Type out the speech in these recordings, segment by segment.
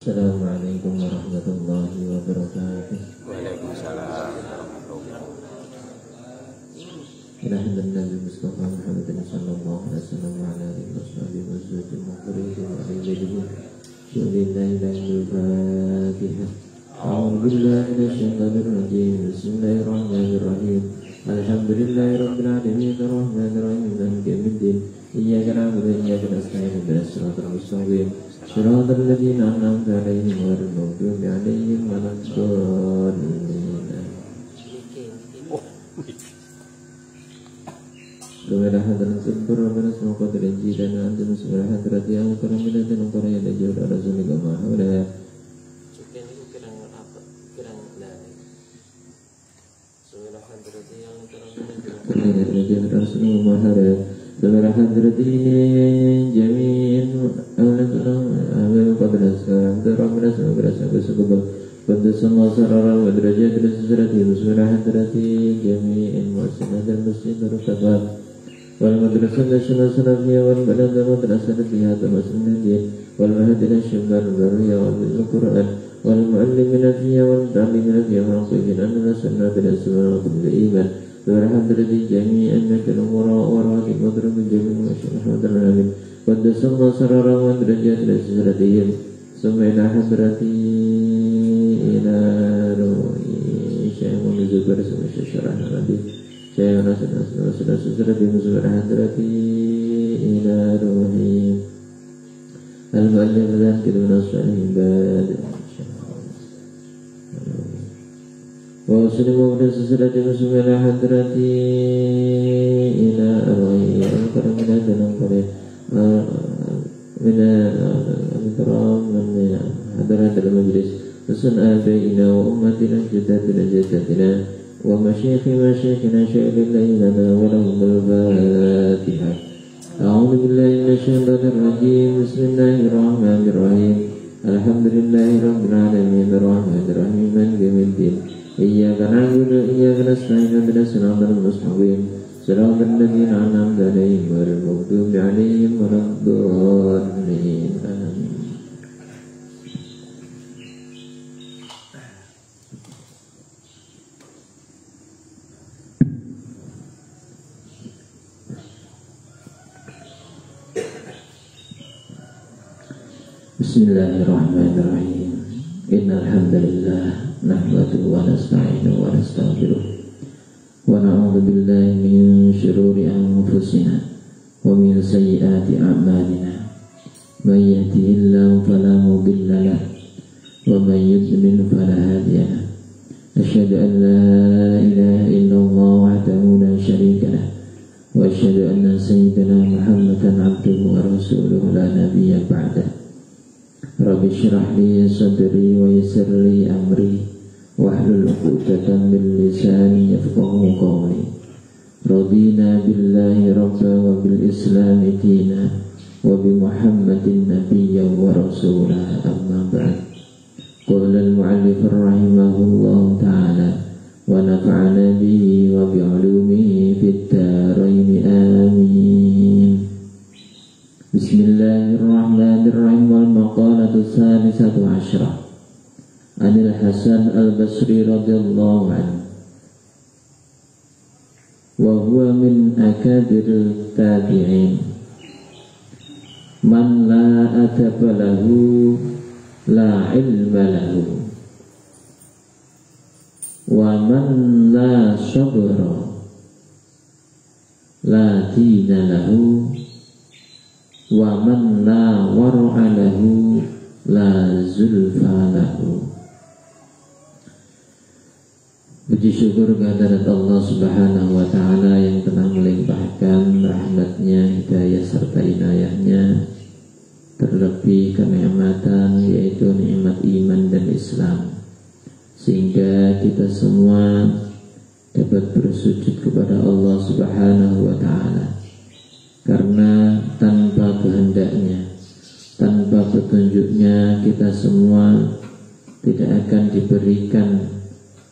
Assalamualaikum warahmatullahi wabarakatuh. Waalaikumsalam warahmatullahi wabarakatuh. Alhamdulillah Mustafa Muhammadin sallallahu alaihi wasallam wa ala alihi washabihi wazwajil muqarrabin wa alihi Bismillahil Fatihah. A'udzu billahi minasyaitonir rajim. Bismillahirrahmanirrahim. Alhamdulillahirabbil alamin arrahmanir rahim maliki yaumiddin. Iyyaka na'budu wa iyyaka nasta'in ihdinas siratal mustaqim. Shiratal ladzina an'amta 'alaihim ghairil maghdubi 'alaihim waladdallin. Kepada hadirin sempur Rabbana semua qadar jidan antum semua hadirat yang karamilah dan karaya dan jauh dari rasulullah Muhammad. Kepada hadirat ini jami'in awal qadar sekarang Rabbana semua berasa kesukuban pada semua sarana derajat dan sejarah semua hadirat jami'in muassasaat dan masjid terutama والمدرسة الثانوية والمدرسة فيها تمسنية والمهدنا الشمال البرية والقرآن والمعلمين فيها والمتعلمين فيها والمعصيين أننا سنة بالأسماء والإيمان والحمد لله جميعا نكن وراء مضرب الجميع وشهد العالمين قدس الله سرارا ودرجات لسجرتهم ثم إلى حضرتي إلى روحي شيء من الزبر سمش الشرح الذي saya sudah di musuh hadrati ila ruhi al-mu'allim dan kita nasrani ibad wa uslimu dan sudah di musuh hadrati ila ruhi al-karamina dan al-karim mina al-karam min hadrat al-majlis usun abaina wa ummatina jaddatina jaddatina ومشيخ مشيخنا شيخ لنا ولهم الفاتحة. أعوذ بالله من الشيطان الرجيم. بسم الله الرحمن الرحيم. الحمد لله رب العالمين الرحمن الرحيم مالك يوم الدين. إياك نعبد وإياك نستعين اهدنا الصراط المستقيم صراط الذين أنعمت عليهم غير المغضوب عليهم ولا الضالين. آمين. Bismillahirrahmanirrahim. Innal hamdalillah nahmaduhu wa nasta'inuhu wa nastaghfiruh wa na'udzu billahi min shururi anfusina wa min sayyiati a'malina. May yahdihillahu fala mudilla lahu wa may yudlil fala hadiya lahu. Asyhadu an la ilaha illallah wahdahu la syarika lahu wa asyhadu anna sayyidana Muhammadan 'abduhu wa rasuluhu la nabiyya ba'dahu. Rabbi syrah li sadri wa yassir li amri wahlul 'uqdatam min lisani yafqahu qawli. Radina billahi rabba wa bil islam dina wa bi Muhammadin nabiyya wa rasula amma ba'd. Qala al-mu'allif rahimahullahu ta'ala wa nafa'ana bihi wa bi 'ulumihi fid dharain amin. Bismillahirrahmanirrahim. Wal maqalatu tsalitsatu asyrah Anil Hasan al-Basri radhiyallahu anhu wa huwa min akabiril tabi'in man la adaba lahu la ilma lahu wa man la sabra la dina lahu wa man la war'a lahu la zulfa lahu. Puji syukur kehadirat Allah Subhanahu wa ta'ala yang telah melimpahkan rahmatnya, hidayah serta inayahnya, terlebih kenikmatan yaitu nikmat iman dan Islam, sehingga kita semua dapat bersujud kepada Allah Subhanahu wa ta'ala. Karena tanpa kehendaknya, tanpa petunjuknya, kita semua tidak akan diberikan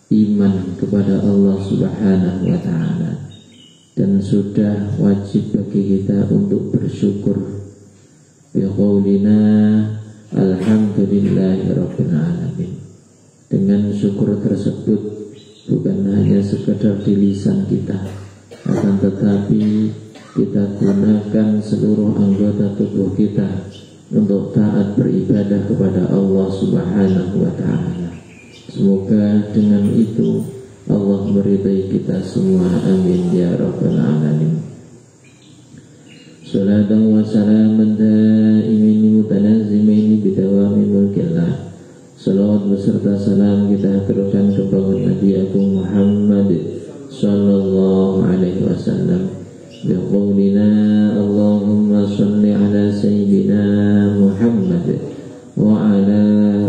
iman kepada Allah Subhanahu wa ta'ala. Dan sudah wajib bagi kita untuk bersyukur. Biqaulina Alhamdulillahirabbil alamin. Dengan syukur tersebut bukan hanya sekedar di lisan kita, akan tetapi kita gunakan seluruh anggota tubuh kita untuk taat beribadah kepada Allah Subhanahu wa ta'ala. Semoga dengan itu Allah meridai kita semua. Amin ya rabbal alamin. Salatan wa salaman daimin mutanazzimin bidawami mulkillah. Salawat beserta salam kita aturkan kepada Nabi Agung Muhammad sallallahu alaihi wasallam. Biqaulina Allahumma salli ala sayyidina Muhammad wa ala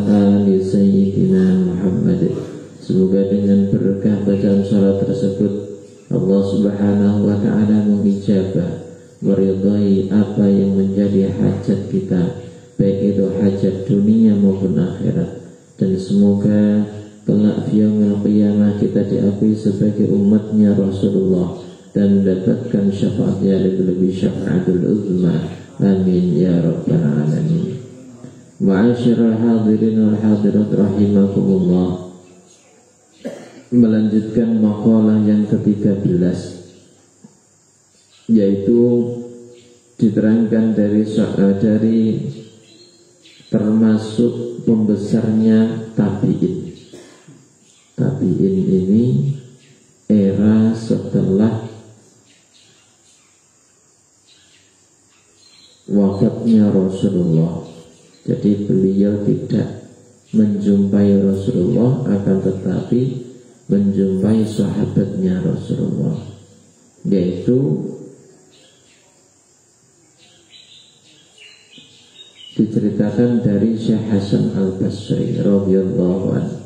ali sayyidina Muhammad. Semoga dengan berkah bacaan salat tersebut Allah Subhanahu wa ta'ala mengijabah, meridai apa yang menjadi hajat kita, baik itu hajat dunia maupun akhirat. Dan semoga kelak yaumil qiyamah kita diakui sebagai umatnya Rasulullah dan mendapatkan syafaatnya, lebih-lebih syafaatul uzma. Amin ya rabbal alamin. Ma'asyiral hadirin wal hadirat rahimakumullah. Melanjutkan maqalah yang ke-13, yaitu diterangkan dari termasuk pembesarnya tabi'in. Tabi'in ini era setelah wafatnya Rasulullah. Jadi beliau tidak menjumpai Rasulullah, akan tetapi menjumpai sahabatnya Rasulullah, yaitu diceritakan dari Syekh Hasan Al-Basri radhiyallahu anhu,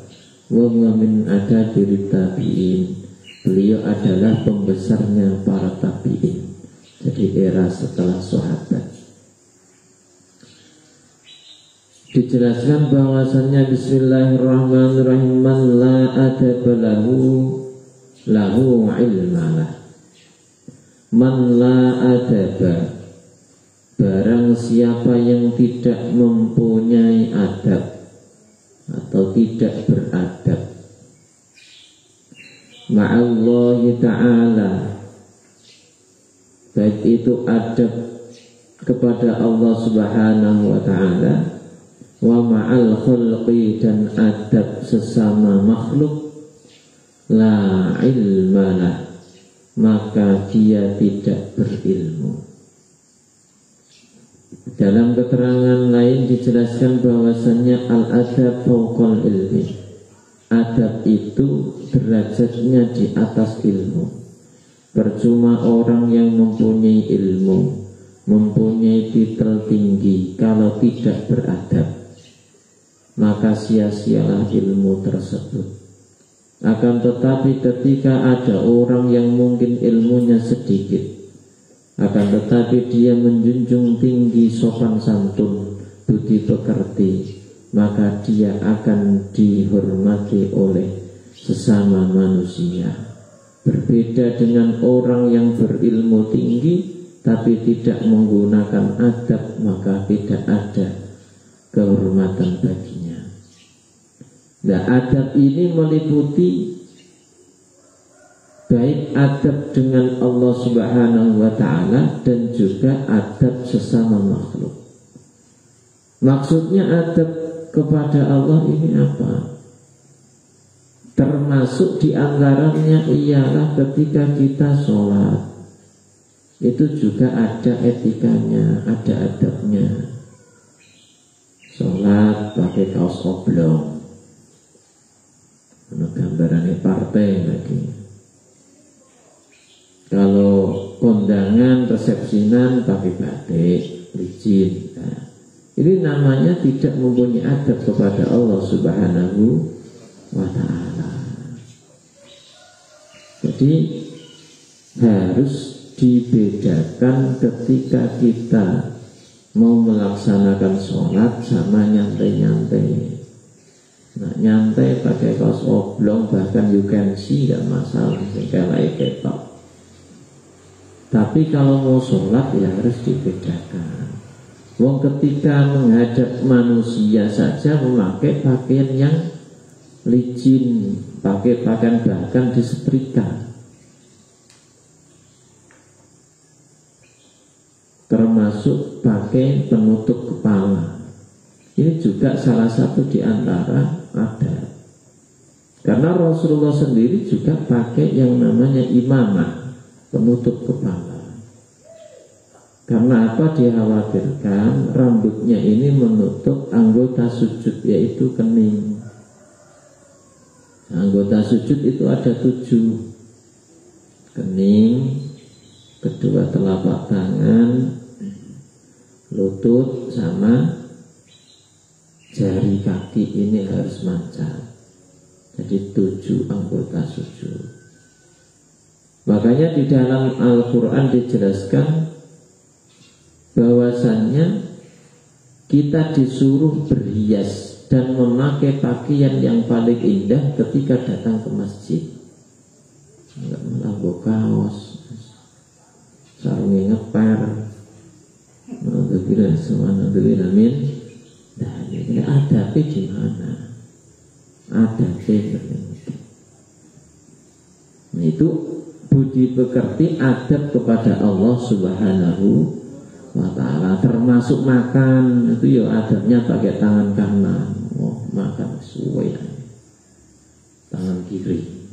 wa min akabiri tabi'in. Beliau adalah pembesarnya para tabi'in, jadi era setelah sahabat. Dijelaskan bahwasannya bismillahirrahmanirrahim, man la adaba lahu ilmalah. Man la adaba, barang siapa yang tidak mempunyai adab atau tidak beradab ma'allahi ta'ala, baik itu adab kepada Allah Subhanahu wa ta'ala, wa ma'al khulqi, dan adab sesama makhluk, la ilmalah, maka dia tidak berilmu. Dalam keterangan lain dijelaskan bahwasannya al-adab fawqal ilmi, adab itu derajatnya di atas ilmu. Percuma orang yang mempunyai ilmu, mempunyai titel tinggi, kalau tidak beradab, maka sia-sialah ilmu tersebut. Akan tetapi ketika ada orang yang mungkin ilmunya sedikit, akan tetapi dia menjunjung tinggi sopan santun, budi pekerti, maka dia akan dihormati oleh sesama manusia. Berbeda dengan orang yang berilmu tinggi tapi tidak menggunakan adab, maka tidak ada kehormatan baginya. Nah, adab ini meliputi baik adab dengan Allah Subhanahu wa ta'ala dan juga adab sesama makhluk. Maksudnya adab kepada Allah ini apa? Termasuk diantaranya ialah ketika kita sholat, itu juga ada etikanya, ada adabnya. Sholat pakai kaos oblong, gambarannya partai lagi. Kalau kondangan, resepsinan pakai batik, licin. Nah, ini namanya tidak mempunyai adab kepada Allah Subhanahu wa ta'ala. Jadi harus dibedakan ketika kita mau melaksanakan sholat sama nyantai-nyantai. Nah, nyantai pakai kaos oblong, bahkan you can see, gak masalah, kayak ketok. Tapi kalau mau sholat ya harus dibedakan. Wong ketika menghadap manusia saja memakai pakaian yang licin, pakai pakaian bahkan disetrika, termasuk pakai penutup kepala. Ini juga salah satu di antara adat. Karena Rasulullah sendiri juga pakai yang namanya imamah, penutup kepala. Karena apa? Dikhawatirkan rambutnya ini menutup anggota sujud, yaitu kening. Anggota sujud itu ada 7. Kening, kedua telapak tangan, lutut, sama jari kaki ini harus mancat. Jadi 7 anggota sujud. Makanya di dalam Al-Quran dijelaskan bahwasannya kita disuruh berhias dan memakai pakaian yang paling indah ketika datang ke masjid. Enggak melanggo kaos, sarungnya ngeper. Alhamdulillah, subhanallah, amin. Nah, ini adabnya gimana? Adabnya nah, itu budi pekerti adab kepada Allah Subhanahu wa ta'ala, termasuk makan itu ya adabnya pakai tangan kanan. Oh, makan sesuai tangan kiri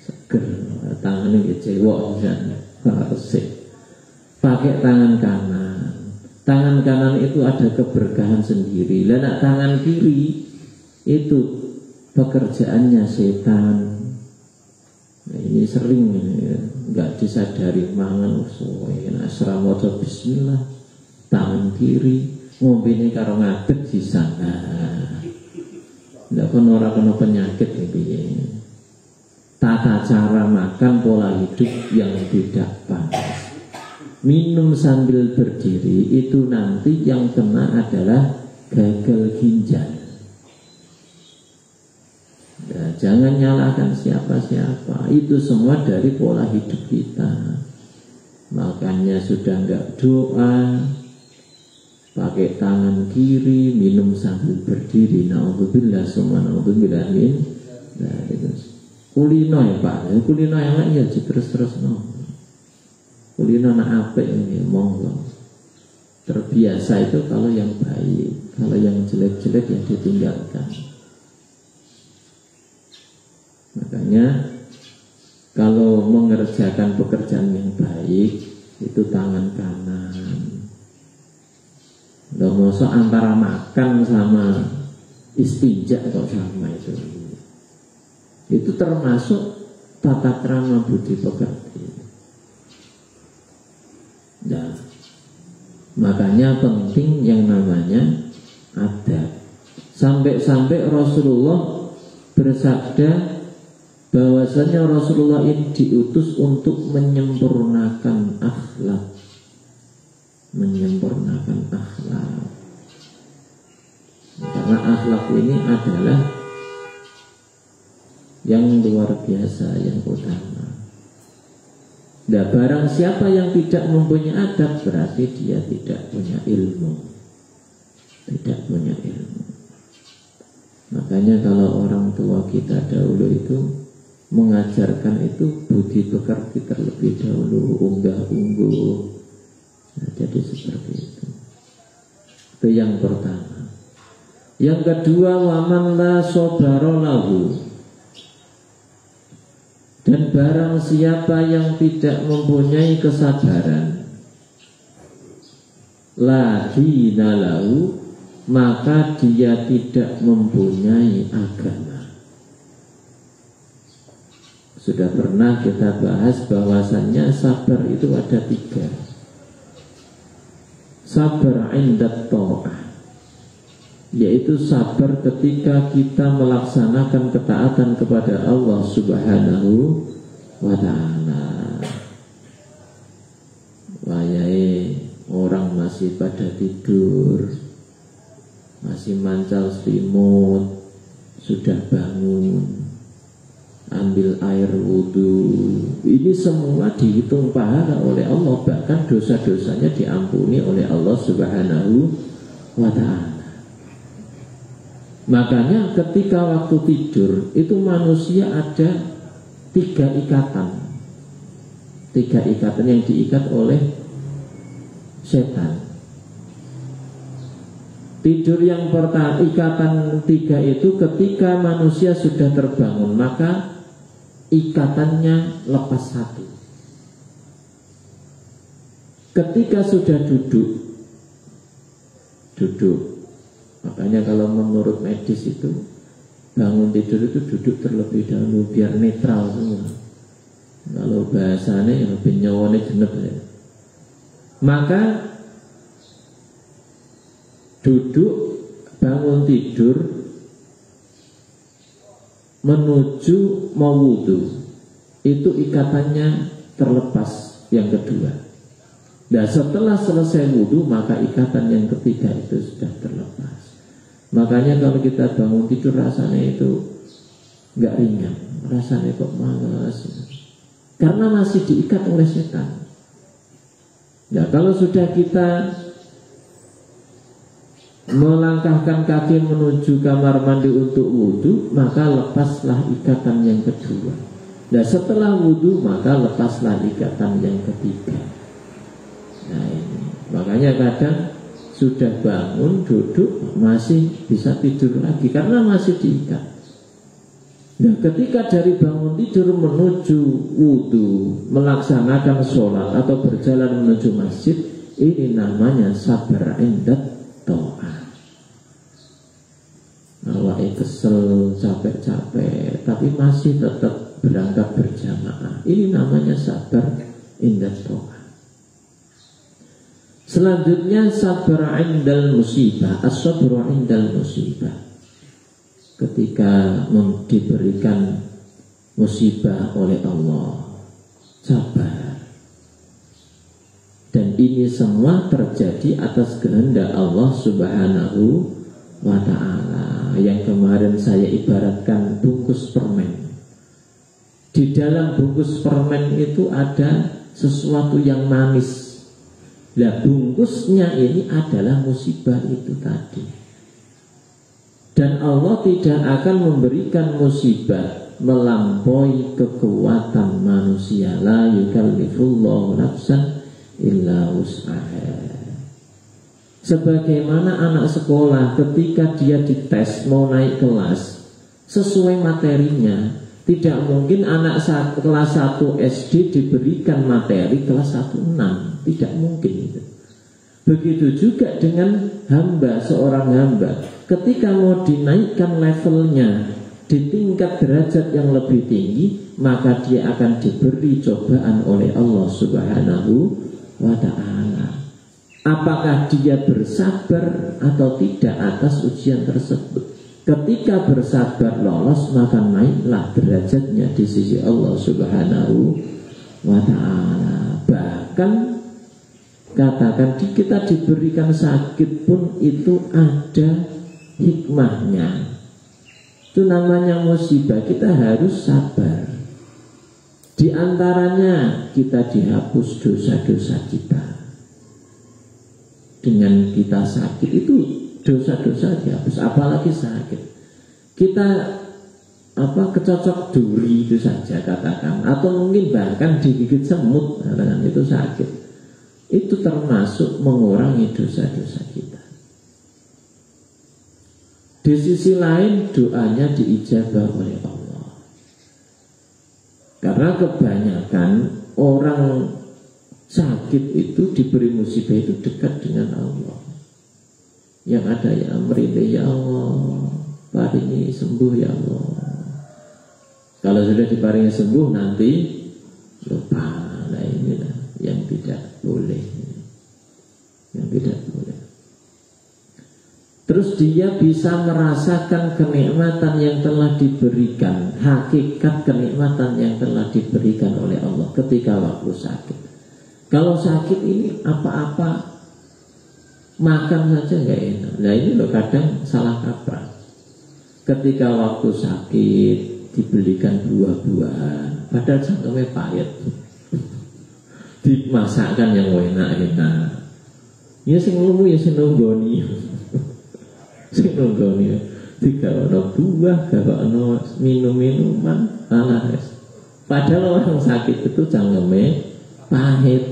seger, tangannya cewek harus pakai tangan kanan. Tangan kanan itu ada keberkahan sendiri. Lah tangan kiri itu pekerjaannya setan. Nah, ini sering nggak disadari mangan asrama atau bismillah tangan kiri ngombe ini karo ngadeg di sana. Nggak kena kena penyakit ini. Tata cara makan, pola hidup yang tidak pas. Minum sambil berdiri itu nanti yang kena adalah gagal ginjal. Ya, jangan nyalahkan siapa-siapa. Itu semua dari pola hidup kita. Makanya sudah enggak doa, pakai tangan kiri, minum sambil berdiri. Na'udzubillah, summa na'udzubillah min. Nah, itu kulino ya Pak. Kulino yang lain ya terus-terus no. Kulino nak apik ini monggo. Terbiasa itu kalau yang baik, kalau yang jelek-jelek yang ditinggalkan. Makanya kalau mengerjakan pekerjaan yang baik itu tangan kanan. Nggak mosok antara makan sama istinja kok sama itu. Itu termasuk tata krama budi pekerti. Nah, makanya penting yang namanya adab. Sampai-sampai Rasulullah bersabda bahwasanya Rasulullah ini diutus untuk menyempurnakan akhlak. Menyempurnakan akhlak. Karena akhlak ini adalah yang luar biasa, yang utama. Nah, barang siapa yang tidak mempunyai adab berarti dia tidak punya ilmu. Tidak punya ilmu. Makanya kalau orang tua kita dahulu itu mengajarkan itu budi pekerti terlebih dahulu, unggah-ungguh. Nah, jadi seperti itu. Itu yang pertama. Yang kedua, waman la sobaro lahu. Dan barang siapa yang tidak mempunyai kesabaran, la dina lahu, maka dia tidak mempunyai agama. Sudah pernah kita bahas bahwasannya sabar itu ada 3. Sabar indat ta'ah, yaitu sabar ketika kita melaksanakan ketaatan kepada Allah Subhanahu wa ta'ala. Wayai orang masih pada tidur, masih mancal selimut, sudah bangun, ambil air wudhu, ini semua dihitung pahala oleh Allah, bahkan dosa-dosanya diampuni oleh Allah Subhanahu wa ta'ala. Makanya ketika waktu tidur itu manusia ada 3 ikatan yang diikat oleh setan. Tidur yang pertama, ikatan 3 itu ketika manusia sudah terbangun, maka ikatannya lepas 1. Ketika sudah duduk, makanya kalau menurut medis itu bangun tidur itu duduk terlebih dahulu biar netral semua. Kalau bahasanya ya penyawane genep ya. Maka duduk, bangun tidur, menuju mau wudu, itu ikatannya terlepas yang kedua. Nah setelah selesai wudu, maka ikatan yang ketiga itu sudah terlepas. Makanya kalau kita bangun tidur rasanya itu nggak ringan, rasanya kok malas, karena masih diikat oleh setan. Nah kalau sudah kita melangkahkan kaki menuju kamar mandi untuk wudu, maka lepaslah ikatan yang kedua. Nah setelah wudu, maka lepaslah ikatan yang ketiga. Nah ini makanya kadang sudah bangun, duduk, masih bisa tidur lagi karena masih diikat. Nah ketika dari bangun tidur menuju wudu, melaksanakan sholat atau berjalan menuju masjid, ini namanya sabar indat ta'ah. Awake kesel, capek-capek, tapi masih tetap berangkat berjamaah. Ini namanya sabar indat ta'ah. Selanjutnya sabar indal musibah, as-sabru indal musibah. Ketika diberikan musibah oleh Allah, sabar. Dan ini semua terjadi atas kehendak Allah Subhanahu wa ta'ala. Yang kemarin saya ibaratkan bungkus permen. Di dalam bungkus permen itu ada sesuatu yang manis. Nah bungkusnya ini adalah musibah itu tadi. Dan Allah tidak akan memberikan musibah melampaui kekuatan manusia. La yukallifullahu nafsan illa wus'aha. Sebagaimana anak sekolah ketika dia dites mau naik kelas sesuai materinya, tidak mungkin anak kelas 1 SD diberikan materi kelas 1 6, tidak mungkin itu. Begitu juga dengan hamba, seorang hamba ketika mau dinaikkan levelnya di tingkat derajat yang lebih tinggi, maka dia akan diberi cobaan oleh Allah Subhanahu wa ta'ala. Apakah dia bersabar atau tidak atas ujian tersebut? Ketika bersabar lolos, maka naiklah derajatnya di sisi Allah Subhanahu wa ta'ala. Bahkan katakan kita diberikan sakit pun itu ada hikmahnya. Itu namanya musibah, kita harus sabar. Di antaranya kita dihapus dosa-dosa kita. Dengan kita sakit itu dosa-dosa dihapus, apalagi sakit. Kita kecocok duri itu saja katakan, atau mungkin bahkan digigit semut, katakan itu sakit. Itu termasuk mengurangi dosa-dosa kita. Di sisi lain doanya diijabah oleh Allah. Karena kebanyakan orang sakit itu diberi musibah itu dekat dengan Allah. Yang ada ya merintih, ya Allah paringi sembuh ya Allah. Kalau sudah diparingi sembuh nanti lupa. Nah inilah yang tidak boleh. Yang tidak boleh. Terus dia bisa merasakan kenikmatan yang telah diberikan, hakikat kenikmatan yang telah diberikan oleh Allah ketika waktu sakit. Kalau sakit ini apa-apa makan saja nggak enak. Nah ini loh kadang salah kaprah. Ketika waktu sakit dibelikan buah-buahan, padahal cangkemnya pahit. Dimasakkan yang enak-enak. Ya sing ngomong ya sing nunggoni. Sing nunggoni. Digawono buah, gawono minum-minuman, padahal orang sakit itu cangkemnya pahit.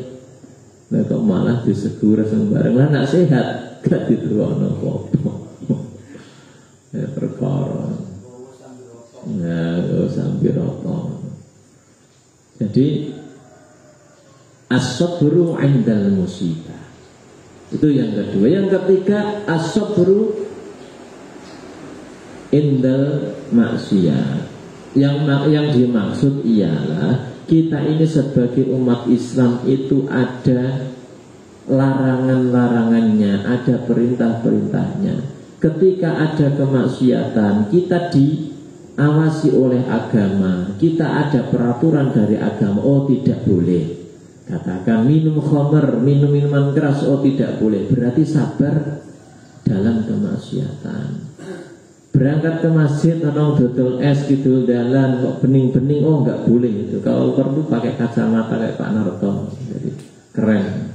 Nah kok malah disegur sembarang. Lah nak sehat gak diturono apa-apa. Ya perkara. Nah, sambil rokok. Jadi as-sabru 'indal musibah. Itu yang kedua. Yang ketiga as-sabru indal maksiyah. Yang dimaksud ialah kita ini sebagai umat Islam itu ada larangan-larangannya, ada perintah-perintahnya. Ketika ada kemaksiatan, kita diawasi oleh agama, kita ada peraturan dari agama. Oh tidak boleh, katakan minum khamr, minum minuman keras, oh tidak boleh. Berarti sabar dalam kemaksiatan. Berangkat ke masjid, orang dodol es gitu dalan kok bening-bening, oh nggak boleh itu. Kalau perlu pakai kacamata kayak Pak Narto, jadi keren.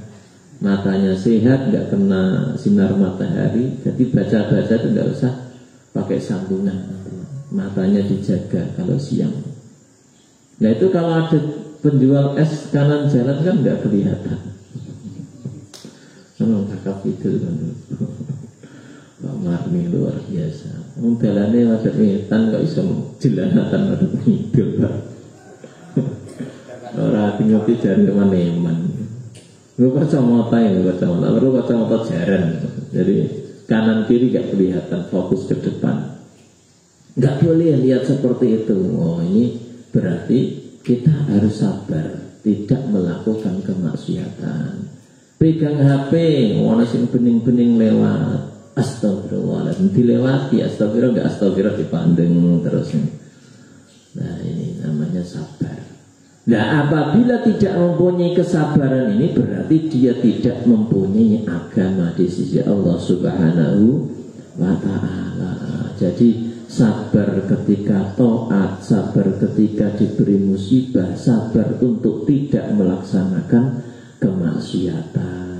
Matanya sehat, nggak kena sinar matahari. Jadi baca-baca itu nggak usah pakai sambungan, matanya dijaga kalau siang. Nah itu kalau ada penjual es kanan jalan kan nggak kelihatan. Kakak itu kan. Pak Marmi luar biasa. Dalannya ada wetan kok bisa jelanatan ada ngidul Pak. Ora ngerti jare teman-teman. Lu kacamata ya, kacamata. Baru kacamata jaran. Jadi kanan kiri gak kelihatan, fokus ke depan. Gak boleh lihat seperti itu. Oh ini berarti kita harus sabar, tidak melakukan kemaksiatan. Pegang HP, ono sing bening-bening lewat. Astagfirullahaladzim, dilewati, astagfirullah, enggak astagfirullah dipandang terus. Nah ini namanya sabar. Nah apabila tidak mempunyai kesabaran ini berarti dia tidak mempunyai agama di sisi Allah Subhanahu wa ta'ala. Jadi sabar ketika taat, sabar ketika diberi musibah, sabar untuk tidak melaksanakan kemaksiatan.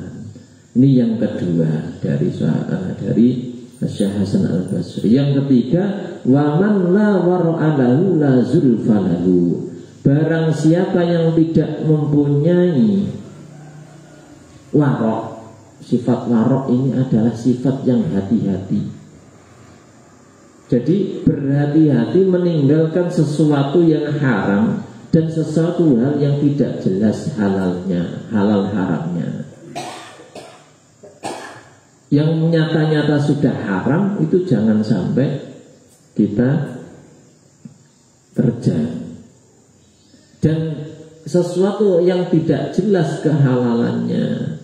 Ini yang kedua dari Syekh Hasan Al-Basri. Yang ketiga, waman la wara'alahu la zulfalahu. Barang siapa yang tidak mempunyai warok. Sifat warok ini adalah sifat yang hati-hati. Jadi berhati-hati meninggalkan sesuatu yang haram dan sesuatu hal yang tidak jelas halalnya, halal haramnya. Yang nyata-nyata sudah haram itu jangan sampai kita terjang. Dan sesuatu yang tidak jelas kehalalannya,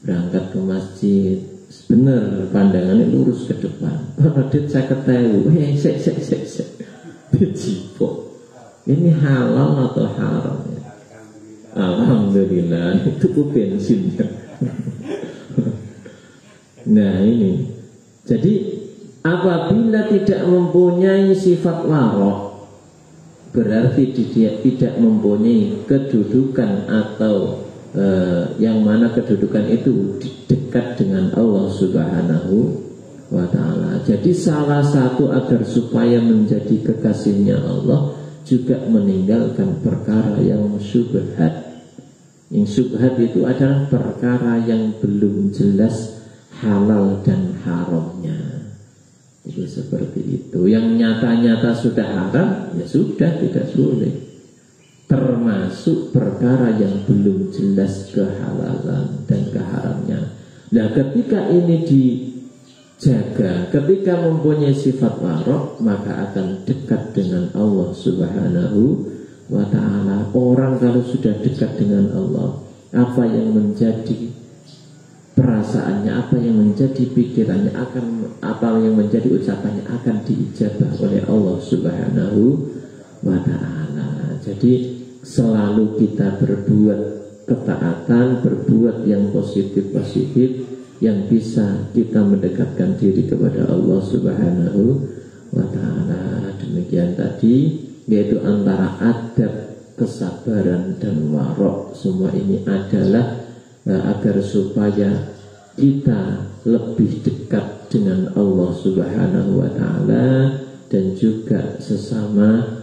berangkat ke masjid, benar pandangannya lurus ke depan. Padahal saya ketahui, ini halal atau haram? Alhamdulillah, itu bensinnya. Nah ini, jadi apabila tidak mempunyai sifat warok, berarti dia tidak mempunyai kedudukan atau yang mana kedudukan itu dekat dengan Allah Subhanahu wa ta'ala. Jadi salah satu agar supaya menjadi kekasihnya Allah juga meninggalkan perkara yang syubhat. Yang syubhat itu adalah perkara yang belum jelas halal dan haramnya. Jadi seperti itu. Yang nyata-nyata sudah haram, ya sudah tidak boleh. Termasuk perkara yang belum jelas kehalalan dan keharamnya. Nah ketika ini dijaga, ketika mempunyai sifat warok, maka akan dekat dengan Allah Subhanahu wa ta'ala. Orang kalau sudah dekat dengan Allah, apa yang menjadi perasaannya, apa yang menjadi pikirannya, apa yang menjadi ucapannya akan diijabah oleh Allah Subhanahu wa ta'ala. Jadi selalu kita berbuat ketaatan, berbuat yang positif-positif, yang bisa kita mendekatkan diri kepada Allah Subhanahu wa ta'ala. demikian tadi, yaitu antara adab, kesabaran dan warok. Semua ini adalah agar supaya kita lebih dekat dengan Allah Subhanahu wa Ta'ala, dan juga sesama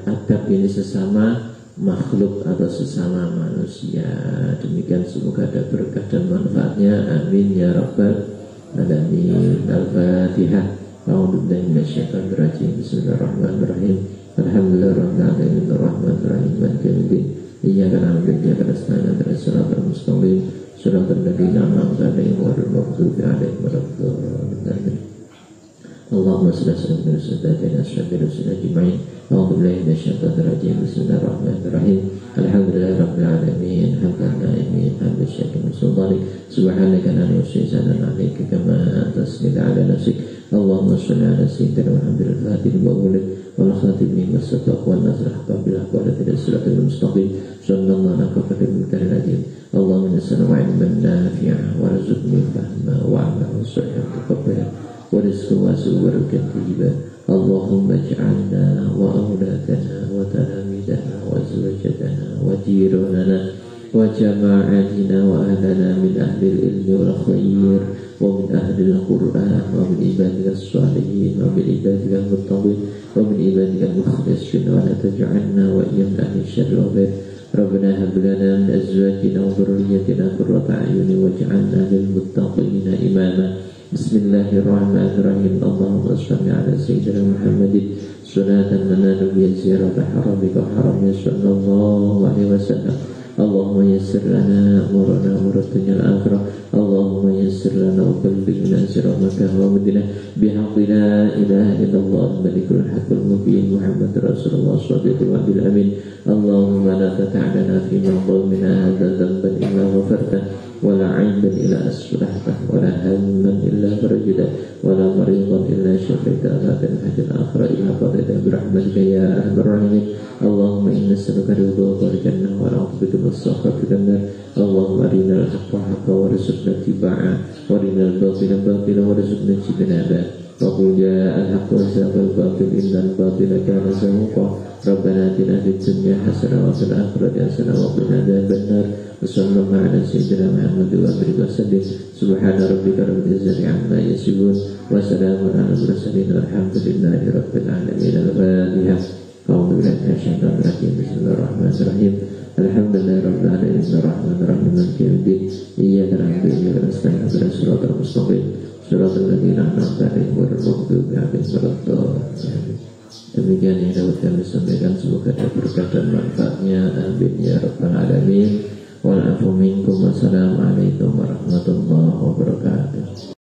adab ini sesama makhluk atau sesama manusia. Demikian, semoga ada berkah dan manfaatnya. Amin ya rabbal alamin. Al-Fatihah. A'udzubillahi minasyaitonir rajim. Bismillahirrahmanirrahim. Alhamdulillahirabbil alamin arrahmanir rahim maliki yaumiddin. Iyyaka na'budu wa iyyaka nasta'in ihdinas siratal mustaqim siratal ladzina an'amta 'alaihim ghairil maghdubi 'alaihim waladdallin. Allahumma shalli ala sayyidina Muhammadin ajma'in. A'udzu billahi minasyaitonir rajim. Bismillahirrahmanirrahim. Alhamdulillahirabbil alamin hamdan na'imin hamdan syakirin subhanak subhanaka la nuhsi sanan 'alaika kama tasbih 'ala nafsik. Allahumma shalli ala sayyidina Muhammadin al-fatih al-awwal wal khatim lima sabaq wal nasr bil haqq wa la siratal mustaqim sallallahu alaihi wa sallam. Allahumma salli 'ala man nafi'a wa rizqni fahma wa 'amalan salihan taqabbala wa rizqan wasi'an wa rizqan tayyiban. Allahumma ij'alna wa awladana wa talamidana wa zawjatana wa jiranana wa jama'atina wa ahlana min ahli al-ilmi wal khair wa min ahli al-Qur'an wa min ibadika as-salihin wa min ibadika al-muttaqin wa min ibadika al-mukhlisin wa la taj'alna wa iyyahum min ahli syarri wa ghair. Rabbana hab lana min azwajina wa dhurriyyatina qurrata a'yun waj'alna lil muttaqina imama. Bismillahirrahmanirrahim. Allahumma shalli ala sayyidina Muhammadin salatan nanalu bi ziyarati haramika haramnya sallallahu alaihi wasallam. Allahumma yassir lana amrana wa dunya al-akhirah. Allahumma yassir lana wa ballighna sirra Makkah wa Madinah bihaqqi la ilaha illallah al-malikul haqqul mubin Muhammad Rasulullah shadiqul wadil amin. Allahumma la tata'alana fi ma qawmina hadha dhanban illa ghafartah wa la 'ayban illa aslahtah wa la hamman illa farajtah wa la maridan illa shafaitah wa la hajat akhirah illa qadaita bi rahmatika ya arhamar rahimin. Allahumma inna nas'aluka ridha wal jannah wa na'udzu bika min sakhatika nar. Allahumma arinal haqqa haqqan warzuqna ittiba'a wa arinal batila batilan warzuqna ijtinaba. Wa qul ja'al haqqu wa zahaqal batil innal batila kana zahuqa. Rabbana atina fid dunya hasanah wa fil akhirati hasanah wa qina adzaban nar. Sallallahu ala sayyidina Muhammad wa alihi wasallam. Subhana rabbika rabbil izzati amma yasifun wa salamun ala mursalin walhamdulillahi rabbil alamin. Al-Fatihah. A'udzu billahi minasyaitonir rajim. Bismillahirrahmanirrahim. Alhamdulillahirabbil alamin arrahmanir rahim maliki yaumiddin. Iyyaka na'budu wa iyyaka nasta'in ihdinas siratal mustaqim siratal ladzina an'amta 'alaihim ghairil maghdubi 'alaihim waladdallin. Demikian yang dapat kami sampaikan, semoga ada berkah dan manfaatnya. Amin ya rabbal alamin. Wal afu minkum. Wassalamualaikum warahmatullahi wabarakatuh.